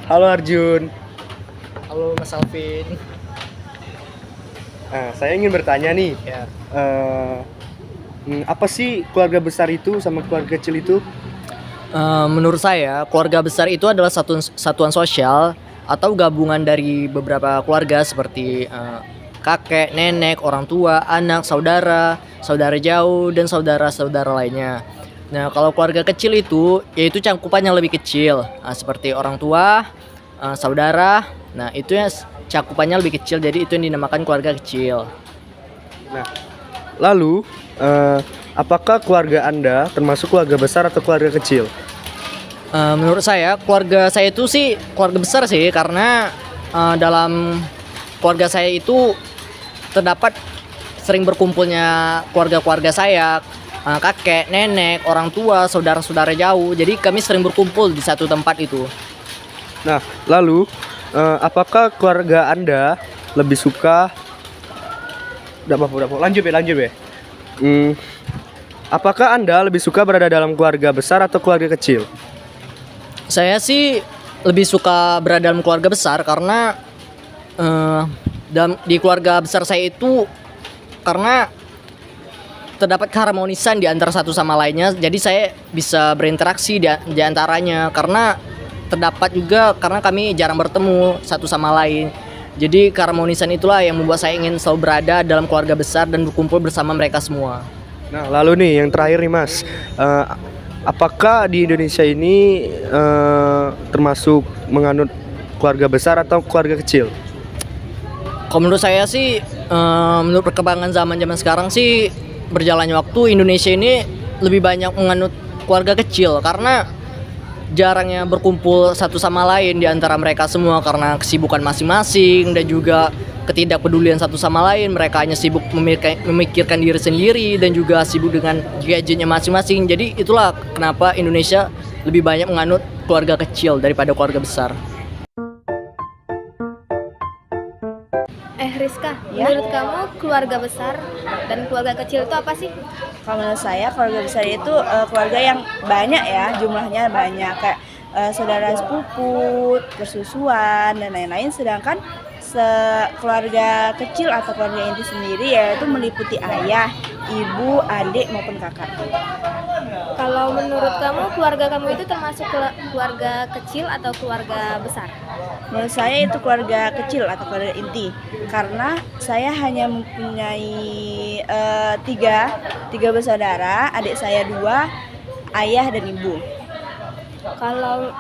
Halo Arjun. Halo Mas Alvin. Nah, saya ingin bertanya nih, Ya. eh, apa sih keluarga besar itu sama keluarga kecil itu? Menurut saya keluarga besar itu adalah satuan sosial atau gabungan dari beberapa keluarga seperti kakek, nenek, orang tua, anak, saudara, saudara jauh dan saudara-saudara lainnya. Nah, kalau keluarga kecil itu yaitu cakupannya lebih kecil, seperti orang tua, saudara. Nah, itu ya cakupannya lebih kecil, jadi itu yang dinamakan keluarga kecil. Nah, lalu apakah keluarga Anda termasuk keluarga besar atau keluarga kecil? Menurut saya keluarga saya itu sih keluarga besar sih, karena dalam keluarga saya itu terdapat sering berkumpulnya keluarga-keluarga saya, kakek, nenek, orang tua, saudara-saudara jauh. Jadi kami sering berkumpul di satu tempat itu. Nah, lalu apakah keluarga Anda lebih suka? Udah apa? Lanjut ya. Apakah Anda lebih suka berada dalam keluarga besar atau keluarga kecil? Saya sih lebih suka berada dalam keluarga besar karena di keluarga besar saya itu karena terdapat keharmonisan di antara satu sama lainnya. Jadi saya bisa berinteraksi di antaranya, karena terdapat juga karena kami jarang bertemu satu sama lain. Jadi keharmonisan itulah yang membuat saya ingin selalu berada dalam keluarga besar dan berkumpul bersama mereka semua. Nah, lalu nih yang terakhir nih Mas, apakah di Indonesia ini termasuk menganut keluarga besar atau keluarga kecil? Kalau menurut saya sih, menurut perkembangan zaman sekarang sih, berjalannya waktu Indonesia ini lebih banyak menganut keluarga kecil karena jarangnya berkumpul satu sama lain di antara mereka semua karena kesibukan masing-masing dan juga ketidakpedulian satu sama lain. Mereka hanya sibuk memikirkan diri sendiri dan juga sibuk dengan gadgetnya masing-masing. Jadi itulah kenapa Indonesia lebih banyak menganut keluarga kecil daripada keluarga besar. Rizka, Ya. menurut kamu keluarga besar dan keluarga kecil itu apa sih? Kalau menurut saya keluarga besar itu keluarga yang banyak ya, jumlahnya banyak kayak saudara sepupu, persusuan dan lain-lain. Sedangkan keluarga kecil atau keluarga inti sendiri yaitu meliputi ayah, ibu, adik maupun kakak. Kalau menurut kamu keluarga kamu itu termasuk keluarga kecil atau keluarga besar? Menurut saya itu keluarga kecil atau keluarga inti karena saya hanya mempunyai tiga bersaudara, adik saya 2, ayah dan ibu. Kalau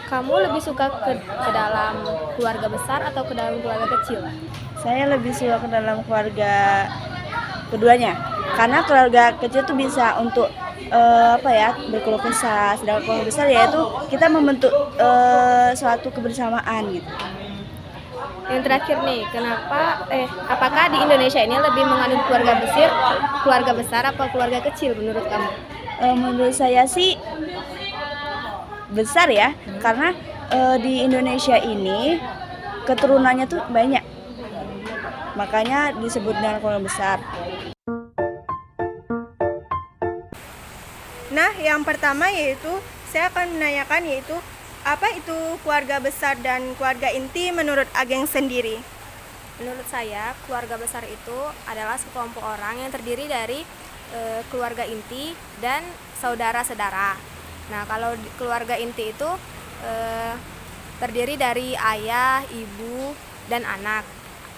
kamu lebih suka ke dalam keluarga besar atau ke dalam keluarga kecil? Saya lebih suka ke dalam keluarga keduanya karena keluarga kecil tuh bisa untuk berkeluh kesah, sedangkan keluarga besar yaitu kita membentuk suatu kebersamaan gitu. Yang terakhir nih, apakah di Indonesia ini lebih menganut keluarga besar apa keluarga kecil menurut kamu? Menurut saya sih besar ya, karena di Indonesia ini keturunannya tuh banyak, makanya disebut dengan keluarga besar. Nah, yang pertama yaitu saya akan menanyakan yaitu apa itu keluarga besar dan keluarga inti menurut Ageng sendiri? Menurut saya, keluarga besar itu adalah sekelompok orang yang terdiri dari keluarga inti dan saudara-saudara. Nah, kalau keluarga inti itu terdiri dari ayah, ibu, dan anak.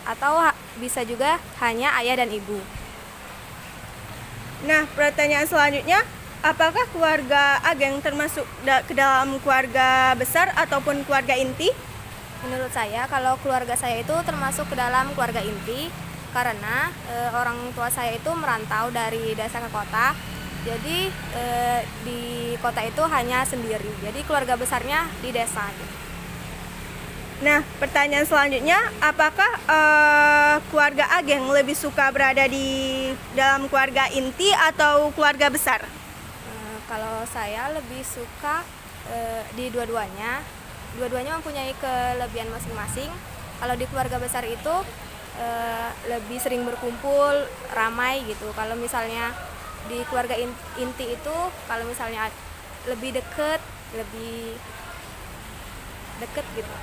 Atau bisa juga hanya ayah dan ibu. Nah, pertanyaan selanjutnya, apakah keluarga Ageng termasuk ke dalam keluarga besar ataupun keluarga inti? Menurut saya, kalau keluarga saya itu termasuk ke dalam keluarga inti karena orang tua saya itu merantau dari desa ke kota. Jadi di kota itu hanya sendiri. Jadi keluarga besarnya di desa. Nah, pertanyaan selanjutnya, apakah keluarga Ageng lebih suka berada di dalam keluarga inti atau keluarga besar? Kalau saya lebih suka di dua-duanya. Dua-duanya mempunyai kelebihan masing-masing. Kalau di keluarga besar itu lebih sering berkumpul, ramai gitu. Kalau misalnya di keluarga inti itu, kalau misalnya lebih deket, lebih deket gitu.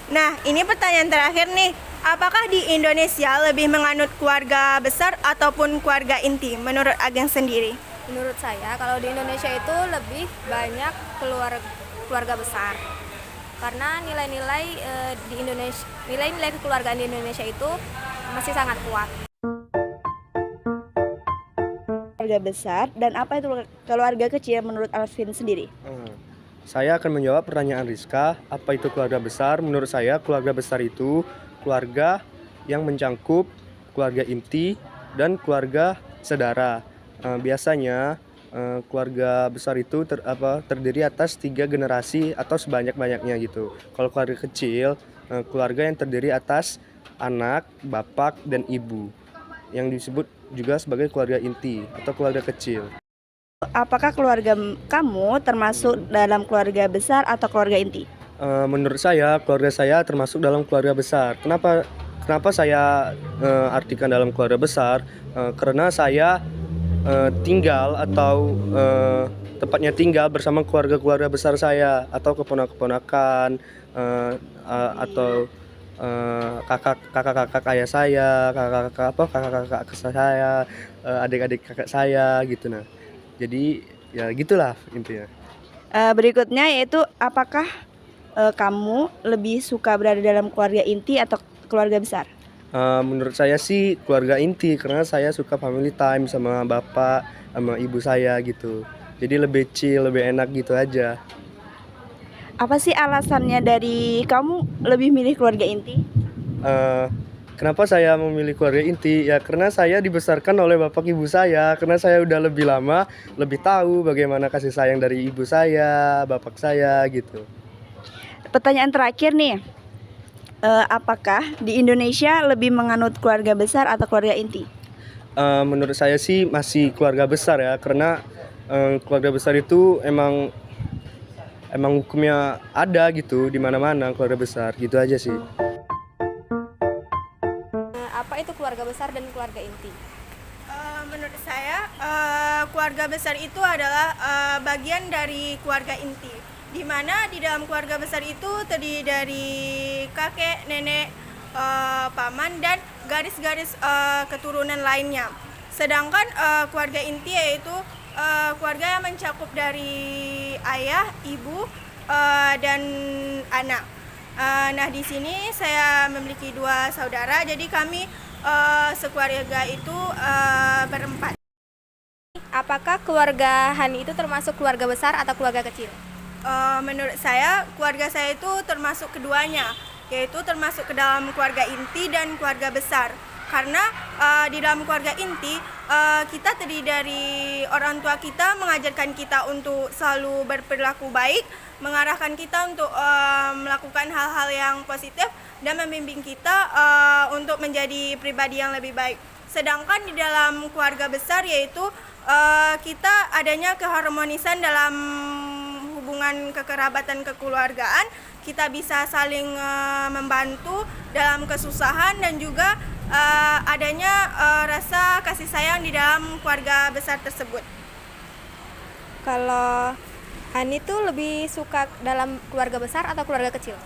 Nah, ini pertanyaan terakhir nih. Apakah di Indonesia lebih menganut keluarga besar ataupun keluarga inti menurut Ageng sendiri? Menurut saya kalau di Indonesia itu lebih banyak keluarga besar. Karena nilai-nilai di Indonesia, nilai-nilai kekeluargaan di Indonesia itu masih sangat kuat. Keluarga besar dan apa itu keluarga kecil menurut Alvin sendiri? Saya akan menjawab pertanyaan Rizka, apa itu keluarga besar? Menurut saya keluarga besar itu keluarga yang mencangkup keluarga inti dan keluarga saudara. Biasanya keluarga besar itu terdiri atas 3 generasi atau sebanyak-banyaknya gitu. Kalau keluarga kecil, keluarga yang terdiri atas anak, bapak, dan ibu, yang disebut juga sebagai keluarga inti atau keluarga kecil. Apakah keluarga kamu termasuk dalam keluarga besar atau keluarga inti? Menurut saya, keluarga saya termasuk dalam keluarga besar. Kenapa saya artikan dalam keluarga besar? Karena saya tinggal atau tepatnya tinggal bersama keluarga-keluarga besar saya atau keponakan-keponakan atau kakak-kakak ayah saya, kakak-kakak saya, adik-adik kakak saya gitu. Nah, jadi ya gitulah intinya. Berikutnya yaitu apakah kamu lebih suka berada dalam keluarga inti atau keluarga besar? Menurut saya sih keluarga inti, karena saya suka family time sama bapak, sama ibu saya gitu. Jadi lebih chill, lebih enak gitu aja. Apa sih alasannya dari kamu lebih milih keluarga inti? Kenapa saya memilih keluarga inti? Ya karena saya dibesarkan oleh bapak ibu saya. Karena saya udah lebih lama, lebih tahu bagaimana kasih sayang dari ibu saya, bapak saya gitu. Pertanyaan terakhir nih, apakah di Indonesia lebih menganut keluarga besar atau keluarga inti? Menurut saya sih masih keluarga besar ya, karena keluarga besar itu emang hukumnya ada gitu di mana-mana, keluarga besar gitu aja sih. Apa itu keluarga besar dan keluarga inti? Menurut saya, keluarga besar itu adalah bagian dari keluarga inti, di mana di dalam keluarga besar itu terdiri dari kakek, nenek, paman, dan garis-garis keturunan lainnya. Sedangkan keluarga inti yaitu keluarga yang mencakup dari ayah, ibu, dan anak. Nah, di sini saya memiliki 2 saudara, jadi kami sekeluarga itu berempat. Apakah keluarga Hani itu termasuk keluarga besar atau keluarga kecil? Menurut saya, keluarga saya itu termasuk keduanya, yaitu termasuk ke dalam keluarga inti dan keluarga besar. Karena di dalam keluarga inti, kita terdiri dari orang tua kita mengajarkan kita untuk selalu berperilaku baik, mengarahkan kita untuk melakukan hal-hal yang positif, dan membimbing kita untuk menjadi pribadi yang lebih baik. Sedangkan di dalam keluarga besar yaitu kita adanya keharmonisan dalam hubungan kekerabatan kekeluargaan, kita bisa saling membantu dalam kesusahan, dan juga adanya rasa kasih sayang di dalam keluarga besar tersebut. Kalau Hani tuh lebih suka dalam keluarga besar atau keluarga kecil?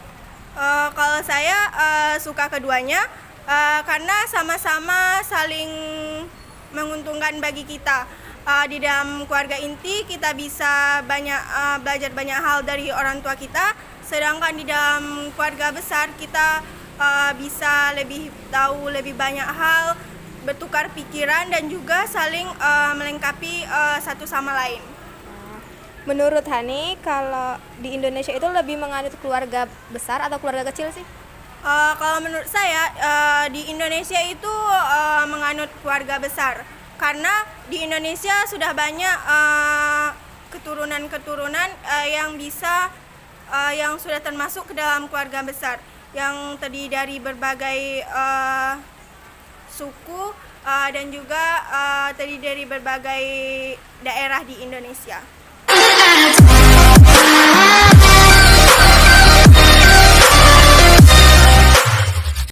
Kalau saya suka keduanya, karena sama-sama saling menguntungkan bagi kita. Di dalam keluarga inti kita bisa belajar banyak hal dari orang tua kita, sedangkan di dalam keluarga besar kita bisa lebih tahu lebih banyak hal, bertukar pikiran, dan juga saling melengkapi satu sama lain. Menurut Hani, kalau di Indonesia itu lebih menganut keluarga besar atau keluarga kecil sih? Kalau menurut saya, di Indonesia itu menganut keluarga besar, karena di Indonesia sudah banyak keturunan-keturunan yang sudah termasuk ke dalam keluarga besar, yang terdiri dari berbagai suku dan juga terdiri dari berbagai daerah di Indonesia.